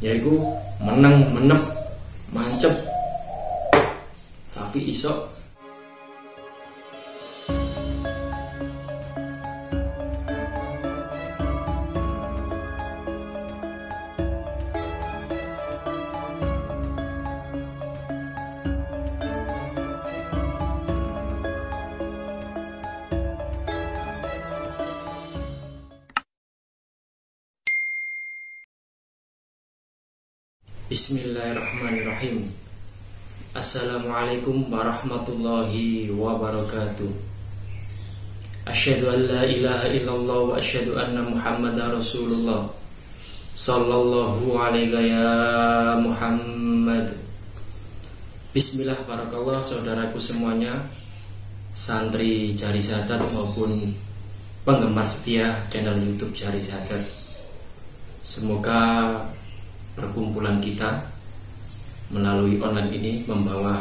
yaitu meneng menep mancep tapi iso Bismillahirrahmanirrahim. Assalamualaikum warahmatullahi wabarakatuh. Asyhadu an la ilaha illallah wa asyhadu anna Muhammadar Rasulullah. Sallallahu alaihi ya Muhammad. Bismillah, barakallah, saudaraku semuanya, santri Jari Sadat maupun penggemar setia channel YouTube Jari Sadat. Semoga perkumpulan kita melalui online ini membawa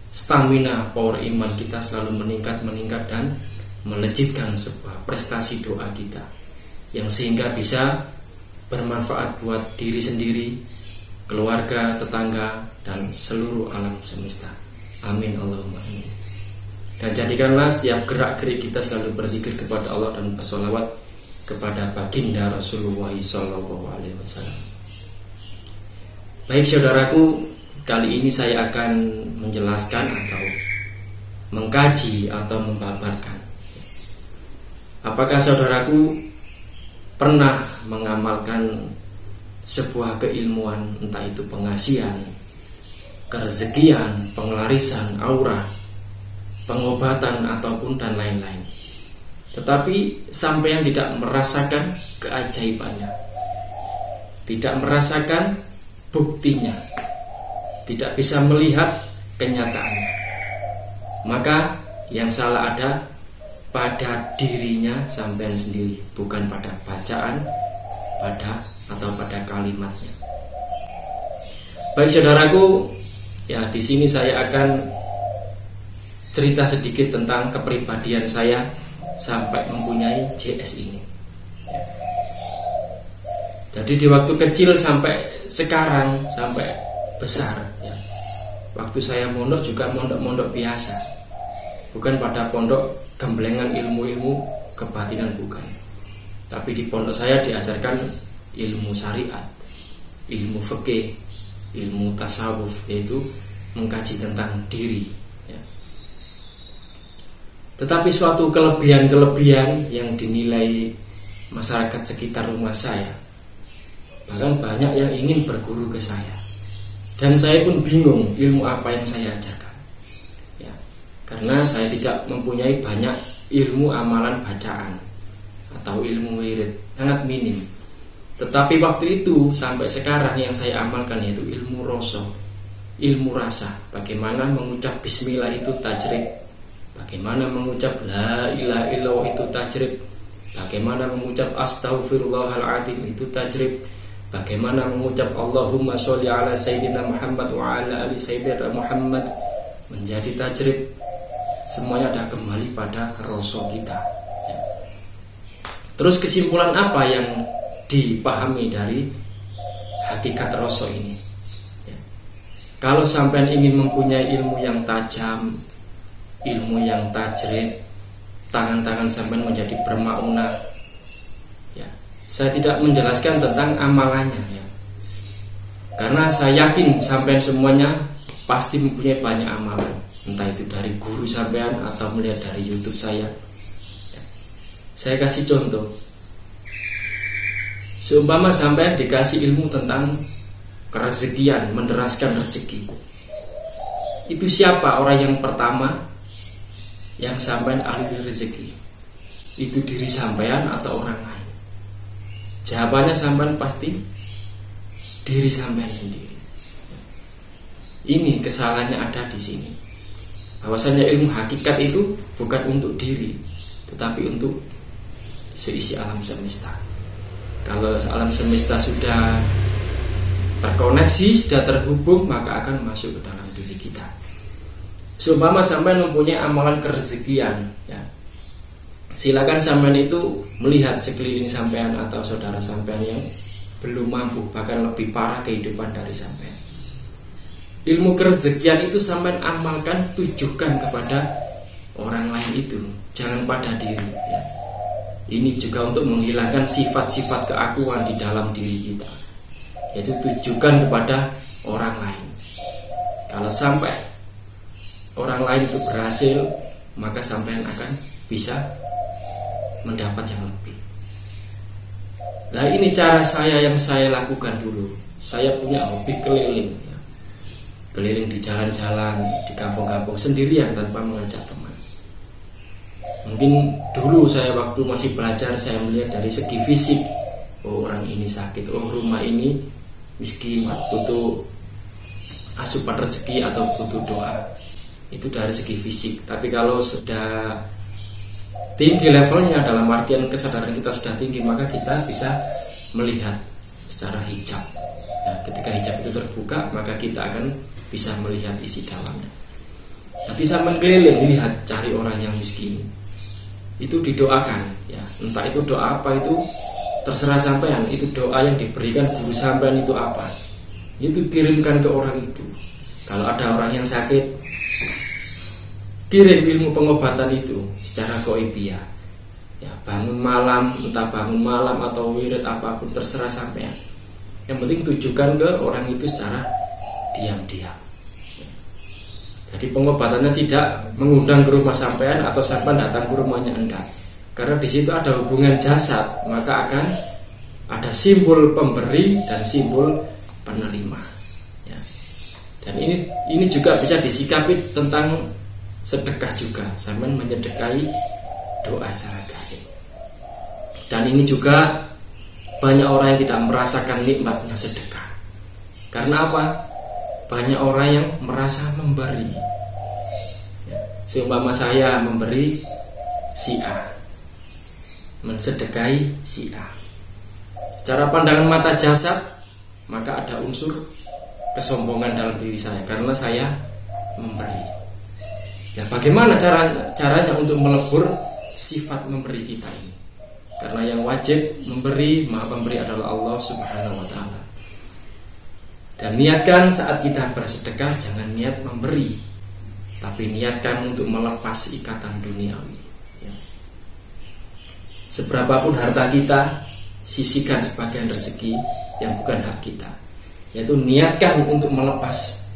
stamina power iman kita selalu meningkat dan melejitkan sebuah prestasi doa kita yang sehingga bisa bermanfaat buat diri sendiri, keluarga, tetangga, dan seluruh alam semesta. Amin Allahumma amin. Dan jadikanlah setiap gerak-gerik kita selalu berzikir kepada Allah dan bersolawat kepada baginda Rasulullah SAW. Baik saudaraku, kali ini saya akan menjelaskan atau mengkaji atau membabarkan. Apakah saudaraku pernah mengamalkan sebuah keilmuan, entah itu pengasihan, kerezekian, pengelarisan, aura, pengobatan ataupun dan lain-lain, tetapi sampai yang tidak merasakan keajaibannya, tidak merasakan buktinya, tidak bisa melihat kenyataannya, maka yang salah ada pada dirinya sampean sendiri, bukan pada bacaan atau pada kalimatnya. Baik saudaraku, ya di sini saya akan cerita sedikit tentang kepribadian saya sampai mempunyai JS ini. Jadi di waktu kecil sampai sekarang, sampai besar ya. Waktu saya mondok juga mondok-mondok biasa, bukan pada pondok gemblengan ilmu-ilmu kebatinan, bukan. Tapi di pondok saya diajarkan ilmu syariat, ilmu fikih, ilmu tasawuf, yaitu mengkaji tentang diri ya. Tetapi suatu kelebihan-kelebihan yang dinilai masyarakat sekitar rumah saya, bahkan banyak yang ingin berguru ke saya, dan saya pun bingung ilmu apa yang saya ajarkan ya, karena saya tidak mempunyai banyak ilmu amalan bacaan atau ilmu wirid, sangat minim. Tetapi waktu itu sampai sekarang yang saya amalkan yaitu ilmu rasa, ilmu rasa. Bagaimana mengucap bismillah itu tajrid, bagaimana mengucap la ilaha illallah itu tajrid, bagaimana mengucap astaghfirullahaladzim itu tajrid, bagaimana mengucap Allahumma sholli ala Sayyidina Muhammad wa ala ali Sayyidina Muhammad menjadi tajrid. Semuanya ada kembali pada rasa kita ya. Terus kesimpulan apa yang dipahami dari hakikat rasa ini ya? Kalau sampai ingin mempunyai ilmu yang tajam, ilmu yang tajrid, tangan-tangan sampai menjadi bermaunah, saya tidak menjelaskan tentang amalannya ya, karena saya yakin sampean semuanya pasti mempunyai banyak amalan, entah itu dari guru sampean atau melihat dari YouTube saya. Saya kasih contoh, seumpama sampean dikasih ilmu tentang kerezekian, menderaskan rezeki, itu siapa orang yang pertama yang sampean ahli rezeki? Itu diri sampean atau orang lain? Jawabannya sampean pasti diri sampean sendiri. Ini kesalahannya ada di sini. Bahwasanya ilmu hakikat itu bukan untuk diri, tetapi untuk seisi alam semesta. Kalau alam semesta sudah terkoneksi, sudah terhubung, maka akan masuk ke dalam diri kita. Seumpama sampean mempunyai amalan kerezekian ya, silakan sampean itu melihat sekeliling sampean atau saudara sampean yang belum mampu, bahkan lebih parah kehidupan dari sampean. Ilmu kerezekian itu sampean amalkan, tujukan kepada orang lain itu, jangan pada diri ya. Ini juga untuk menghilangkan sifat-sifat keakuan di dalam diri kita, yaitu tujukan kepada orang lain. Kalau sampai orang lain itu berhasil, maka sampean akan bisa mendapat yang lebih. Nah, ini cara saya yang saya lakukan dulu. Saya punya hobi keliling ya. Keliling di jalan-jalan, di kampung-kampung sendirian tanpa mengajak teman. Mungkin dulu saya waktu masih belajar, saya melihat dari segi fisik, oh orang ini sakit, oh rumah ini miskin, butuh asupan rezeki atau butuh doa. Itu dari segi fisik. Tapi kalau sudah tinggi levelnya, dalam artian kesadaran kita sudah tinggi, maka kita bisa melihat secara hijab ya, ketika hijab itu terbuka, maka kita akan bisa melihat isi dalamnya. Jadi sampai keliling lihat, cari orang yang miskin, itu didoakan ya, entah itu doa apa, itu terserah sampean. Itu doa yang diberikan guru sampean itu apa, itu kirimkan ke orang itu. Kalau ada orang yang sakit, kirim ilmu pengobatan itu secara goibiyah ya, bangun malam, entah bangun malam atau wirid apapun, terserah sampean. Yang penting tujukan ke orang itu secara diam-diam. Jadi pengobatannya tidak mengundang ke rumah sampean atau sampean datang ke rumahnya, enggak. Karena di situ ada hubungan jasad, maka akan ada simbol pemberi dan simbol penerima ya. Dan ini juga bisa disikapi tentang sedekah juga. Sampean menyedekahi doa secara gaib. Dan ini juga banyak orang yang tidak merasakan nikmatnya sedekah. Karena apa? Banyak orang yang merasa memberi ya. Seumpama saya memberi si A, mensedekahi si A, secara pandangan mata jasad, maka ada unsur kesombongan dalam diri saya karena saya memberi. Ya, bagaimana caranya untuk melebur sifat memberi kita ini? Karena yang wajib memberi, maha pemberi adalah Allah Subhanahu wa ta'ala. Dan niatkan saat kita bersedekah, jangan niat memberi, tapi niatkan untuk melepas ikatan duniawi ya. Seberapapun harta kita, sisihkan sebagian rezeki yang bukan hak kita, yaitu niatkan untuk melepas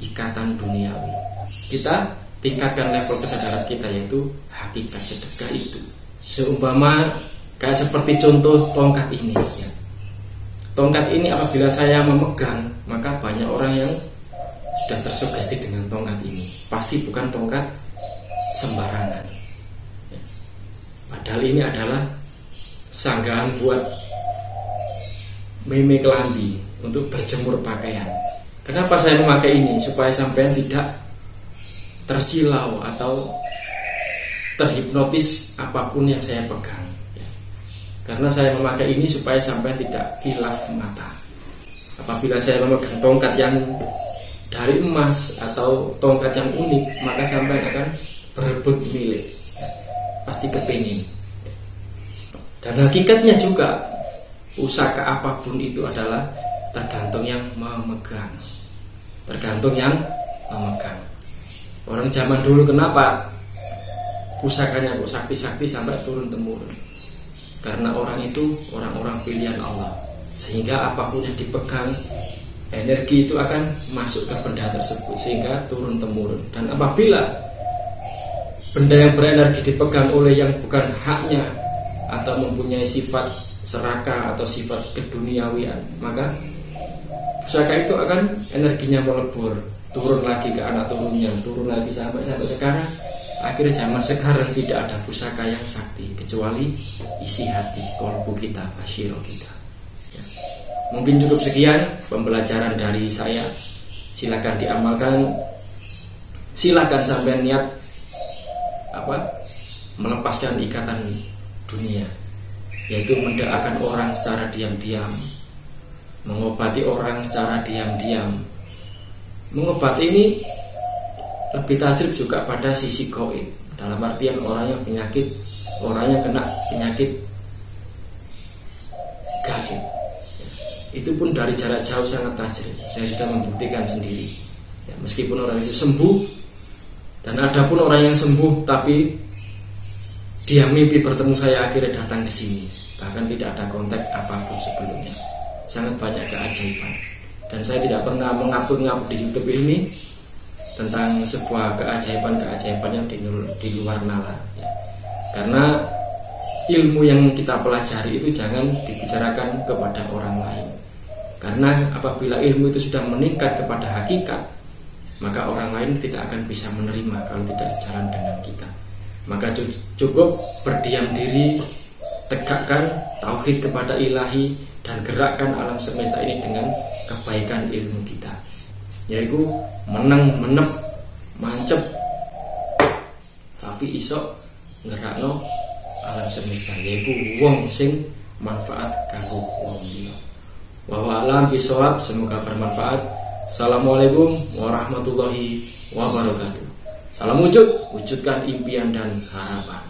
ikatan duniawi. Kita tingkatkan level kesadaran kita, yaitu hakikat sedekah itu. Seumpama kayak seperti contoh tongkat ini ya. Tongkat ini apabila saya memegang, maka banyak orang yang sudah tersugesti dengan tongkat ini. Pasti bukan tongkat sembarangan ya. Padahal ini adalah sanggahan buat meme kelambi untuk berjemur pakaian. Kenapa saya memakai ini? Supaya sampean tidak tersilau atau terhipnotis apapun yang saya pegang ya. Karena saya memakai ini supaya sampai tidak khilaf mata. Apabila saya memegang tongkat yang dari emas atau tongkat yang unik, maka sampai akan berebut milik ya. Pasti kepingin. Dan hakikatnya juga pusaka apapun itu adalah tergantung yang memegang. Tergantung yang memegang. Orang zaman dulu kenapa pusakanya kok sakti-sakti sampai turun-temurun? Karena orang itu orang-orang pilihan Allah, sehingga apapun yang dipegang, energi itu akan masuk ke benda tersebut sehingga turun-temurun. Dan apabila benda yang berenergi dipegang oleh yang bukan haknya atau mempunyai sifat serakah atau sifat keduniawian, maka pusaka itu akan energinya melebur, turun lagi ke anak turunnya, turun lagi sampai sekarang. Akhirnya zaman sekarang tidak ada pusaka yang sakti kecuali isi hati, kolbu kita, basyiro kita ya. Mungkin cukup sekian pembelajaran dari saya. Silakan diamalkan. Silakan sampai niat melepaskan ikatan dunia, yaitu mendoakan orang secara diam-diam, mengobati orang secara diam-diam. Mengobati ini lebih tajam juga pada sisi gaib, dalam artian orang yang kena penyakit gaib. pun dari jarak jauh sangat tajam. Saya sudah membuktikan sendiri ya, meskipun orang itu sembuh. Dan ada pun orang yang sembuh tapi dia mimpi bertemu saya, akhirnya datang ke sini, bahkan tidak ada kontak apapun sebelumnya. Sangat banyak keajaiban. Dan saya tidak pernah mengupload di YouTube ini tentang sebuah keajaiban-keajaiban yang di luar nalar ya. Karena ilmu yang kita pelajari itu jangan dibicarakan kepada orang lain. Karena apabila ilmu itu sudah meningkat kepada hakikat, maka orang lain tidak akan bisa menerima kalau tidak sejalan dengan kita. Maka cukup berdiam diri, tegakkan tauhid kepada ilahi, dan gerakkan alam semesta ini dengan kebaikan ilmu kita, yaitu menep mancep tapi isok ngerakno alam semesta, yaitu wong sing manfaat kanggo wong liya. Wa alam bisawab, semoga bermanfaat. Assalamualaikum warahmatullahi wabarakatuh. Salam wujud, wujudkan impian dan harapan.